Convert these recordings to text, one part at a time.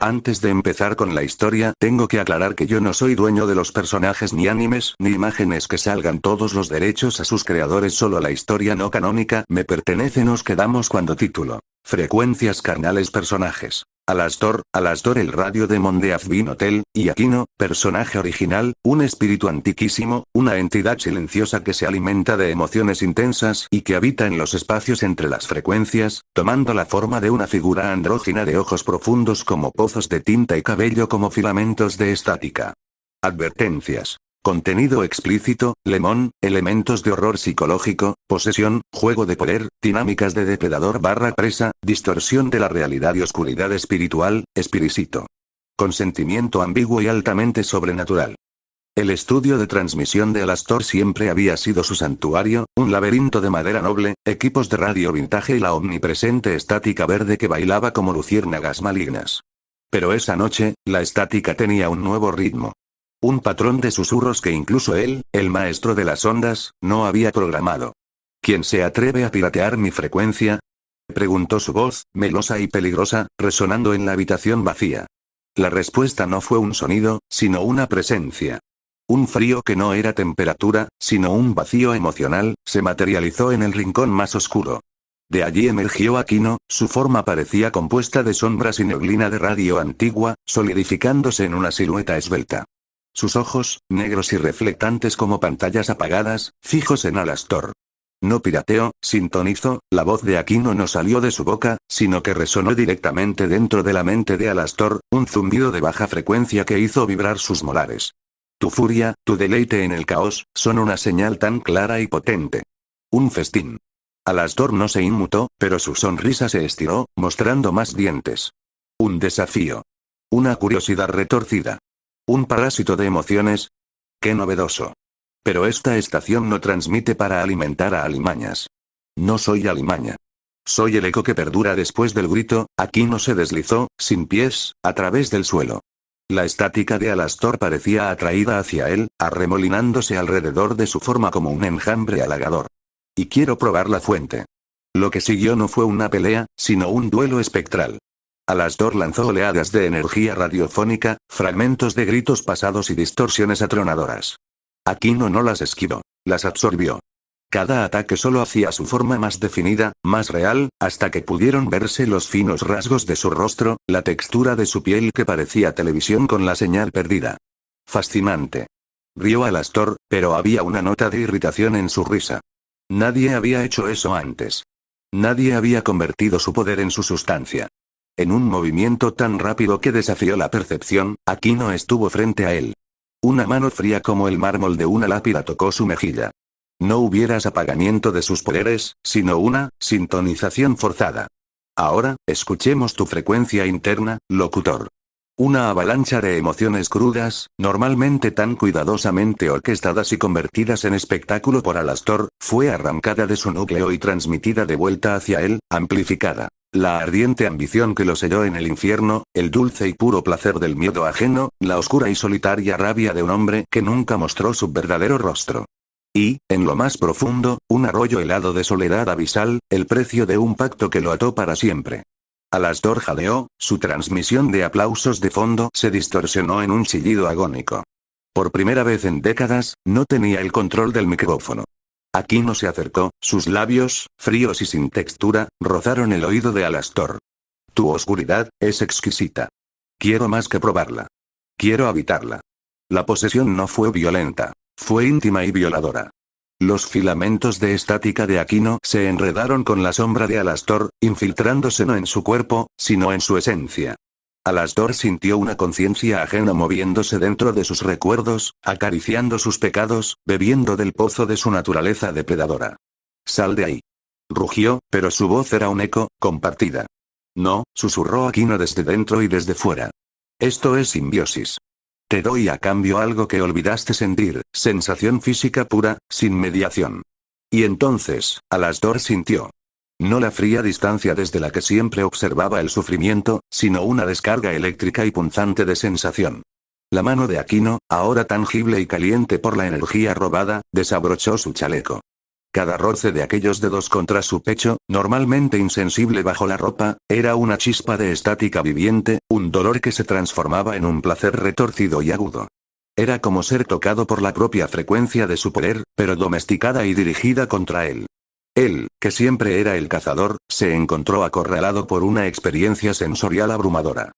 Antes de empezar con la historia, tengo que aclarar que yo no soy dueño de los personajes ni animes ni imágenes que salgan. Todos los derechos a sus creadores, solo la historia no canónica me pertenece. Nos quedamos cuando título. Frecuencias carnales. Personajes. Alastor el radio demon de Azbin Hotel, y Aquino, personaje original, un espíritu antiquísimo, una entidad silenciosa que se alimenta de emociones intensas y que habita en los espacios entre las frecuencias, tomando la forma de una figura andrógina de ojos profundos como pozos de tinta y cabello como filamentos de estática. Advertencias. Contenido explícito, lemon, elementos de horror psicológico, posesión, juego de poder, dinámicas de depredador/presa, distorsión de la realidad y oscuridad espiritual, espiricito. Consentimiento ambiguo y altamente sobrenatural. El estudio de transmisión de Alastor siempre había sido su santuario, un laberinto de madera noble, equipos de radio vintage y la omnipresente estática verde que bailaba como luciérnagas malignas. Pero esa noche, la estática tenía un nuevo ritmo. Un patrón de susurros que incluso él, el maestro de las ondas, no había programado. ¿Quién se atreve a piratear mi frecuencia?, preguntó su voz, melosa y peligrosa, resonando en la habitación vacía. La respuesta no fue un sonido, sino una presencia. Un frío que no era temperatura, sino un vacío emocional, se materializó en el rincón más oscuro. De allí emergió Aquino, su forma parecía compuesta de sombras y neblina de radio antigua, solidificándose en una silueta esbelta. Sus ojos, negros y reflectantes como pantallas apagadas, fijos en Alastor. No pirateo, sintonizó, la voz de Aquino no salió de su boca, sino que resonó directamente dentro de la mente de Alastor, un zumbido de baja frecuencia que hizo vibrar sus molares. Tu furia, tu deleite en el caos, son una señal tan clara y potente. Un festín. Alastor no se inmutó, pero su sonrisa se estiró, mostrando más dientes. Un desafío. Una curiosidad retorcida. Un parásito de emociones. ¡Qué novedoso! Pero esta estación no transmite para alimentar a alimañas. No soy alimaña. Soy el eco que perdura después del grito. Aquino se deslizó, sin pies, a través del suelo. La estática de Alastor parecía atraída hacia él, arremolinándose alrededor de su forma como un enjambre halagador. Y quiero probar la fuente. Lo que siguió no fue una pelea, sino un duelo espectral. Alastor lanzó oleadas de energía radiofónica, fragmentos de gritos pasados y distorsiones atronadoras. Aquino no las esquivó, las absorbió. Cada ataque solo hacía su forma más definida, más real, hasta que pudieron verse los finos rasgos de su rostro, la textura de su piel que parecía televisión con la señal perdida. Fascinante. Rió Alastor, pero había una nota de irritación en su risa. Nadie había hecho eso antes. Nadie había convertido su poder en su sustancia. En un movimiento tan rápido que desafió la percepción, Aquino estuvo frente a él. Una mano fría como el mármol de una lápida tocó su mejilla. No hubieras apagamiento de sus poderes, sino una sintonización forzada. Ahora, escuchemos tu frecuencia interna, locutor. Una avalancha de emociones crudas, normalmente tan cuidadosamente orquestadas y convertidas en espectáculo por Alastor, fue arrancada de su núcleo y transmitida de vuelta hacia él, amplificada. La ardiente ambición que lo selló en el infierno, el dulce y puro placer del miedo ajeno, la oscura y solitaria rabia de un hombre que nunca mostró su verdadero rostro. Y, en lo más profundo, un arroyo helado de soledad abisal, el precio de un pacto que lo ató para siempre. Alastor jadeó, su transmisión de aplausos de fondo se distorsionó en un chillido agónico. Por primera vez en décadas, no tenía el control del micrófono. Aquino se acercó, sus labios, fríos y sin textura, rozaron el oído de Alastor. Tu oscuridad, es exquisita. Quiero más que probarla. Quiero habitarla. La posesión no fue violenta. Fue íntima y violadora. Los filamentos de estática de Aquino se enredaron con la sombra de Alastor, infiltrándose no en su cuerpo, sino en su esencia. Alastor sintió una conciencia ajena moviéndose dentro de sus recuerdos, acariciando sus pecados, bebiendo del pozo de su naturaleza depredadora. Sal de ahí. Rugió, pero su voz era un eco, compartida. No, susurró Aquino desde dentro y desde fuera. Esto es simbiosis. Te doy a cambio algo que olvidaste sentir, sensación física pura, sin mediación. Y entonces, Alastor sintió. No la fría distancia desde la que siempre observaba el sufrimiento, sino una descarga eléctrica y punzante de sensación. La mano de Aquino, ahora tangible y caliente por la energía robada, desabrochó su chaleco. Cada roce de aquellos dedos contra su pecho, normalmente insensible bajo la ropa, era una chispa de estática viviente, un dolor que se transformaba en un placer retorcido y agudo. Era como ser tocado por la propia frecuencia de su poder, pero domesticada y dirigida contra él. Él, que siempre era el cazador, se encontró acorralado por una experiencia sensorial abrumadora.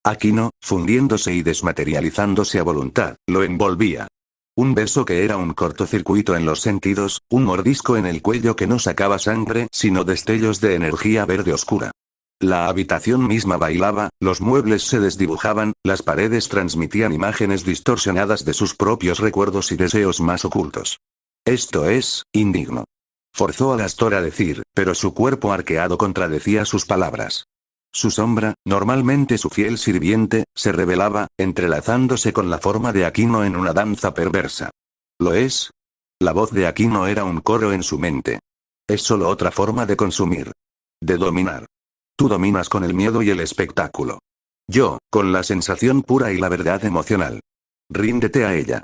Aquino, fundiéndose y desmaterializándose a voluntad, lo envolvía. Un beso que era un cortocircuito en los sentidos, un mordisco en el cuello que no sacaba sangre sino destellos de energía verde oscura. La habitación misma bailaba, los muebles se desdibujaban, las paredes transmitían imágenes distorsionadas de sus propios recuerdos y deseos más ocultos. Esto es, indigno. Forzó a Alastor a decir, pero su cuerpo arqueado contradecía sus palabras. Su sombra, normalmente su fiel sirviente, se revelaba, entrelazándose con la forma de Aquino en una danza perversa. ¿Lo es? La voz de Aquino era un coro en su mente. Es solo otra forma de consumir. De dominar. Tú dominas con el miedo y el espectáculo. Yo, con la sensación pura y la verdad emocional. Ríndete a ella.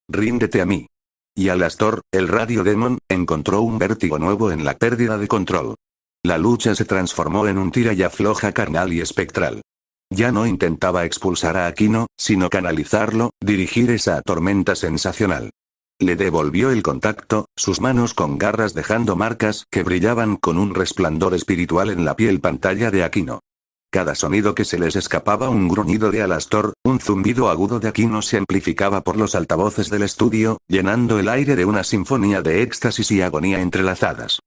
Ríndete a mí. Y Alastor, el Radio Demon, encontró un vértigo nuevo en la pérdida de control. La lucha se transformó en un tira y afloja carnal y espectral. Ya no intentaba expulsar a Aquino, sino canalizarlo, dirigir esa tormenta sensacional. Le devolvió el contacto, sus manos con garras dejando marcas que brillaban con un resplandor espiritual en la piel pantalla de Aquino. Cada sonido que se les escapaba, un gruñido de Alastor, un zumbido agudo de Aquino, se amplificaba por los altavoces del estudio, llenando el aire de una sinfonía de éxtasis y agonía entrelazadas.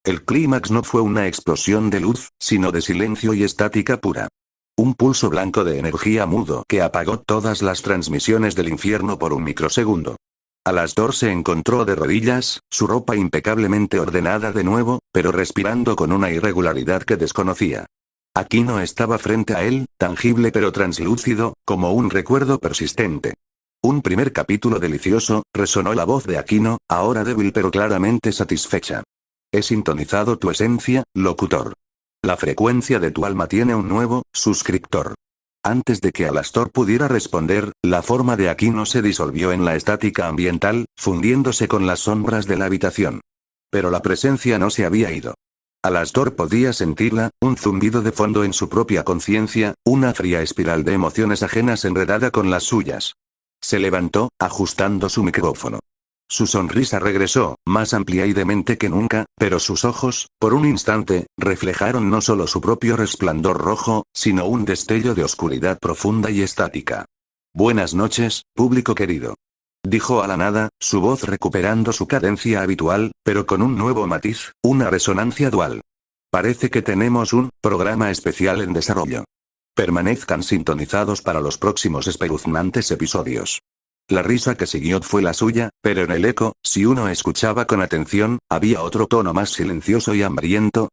El clímax no fue una explosión de luz, sino de silencio y estática pura. Un pulso blanco de energía mudo que apagó todas las transmisiones del infierno por un microsegundo. Alastor se encontró de rodillas, su ropa impecablemente ordenada de nuevo, pero respirando con una irregularidad que desconocía. Aquino estaba frente a él, tangible pero translúcido, como un recuerdo persistente. Un primer capítulo delicioso, resonó la voz de Aquino, ahora débil pero claramente satisfecha. He sintonizado tu esencia, locutor. La frecuencia de tu alma tiene un nuevo suscriptor. Antes de que Alastor pudiera responder, la forma de Aquino se disolvió en la estática ambiental, fundiéndose con las sombras de la habitación. Pero la presencia no se había ido. Alastor podía sentirla, un zumbido de fondo en su propia conciencia, una fría espiral de emociones ajenas enredada con las suyas. Se levantó, ajustando su micrófono. Su sonrisa regresó, más amplia y demente que nunca, pero sus ojos, por un instante, reflejaron no solo su propio resplandor rojo, sino un destello de oscuridad profunda y estática. Buenas noches, público querido. Dijo a la nada, su voz recuperando su cadencia habitual, pero con un nuevo matiz, una resonancia dual. Parece que tenemos un programa especial en desarrollo. Permanezcan sintonizados para los próximos espeluznantes episodios. La risa que siguió fue la suya, pero en el eco, si uno escuchaba con atención, había otro tono más silencioso y hambriento,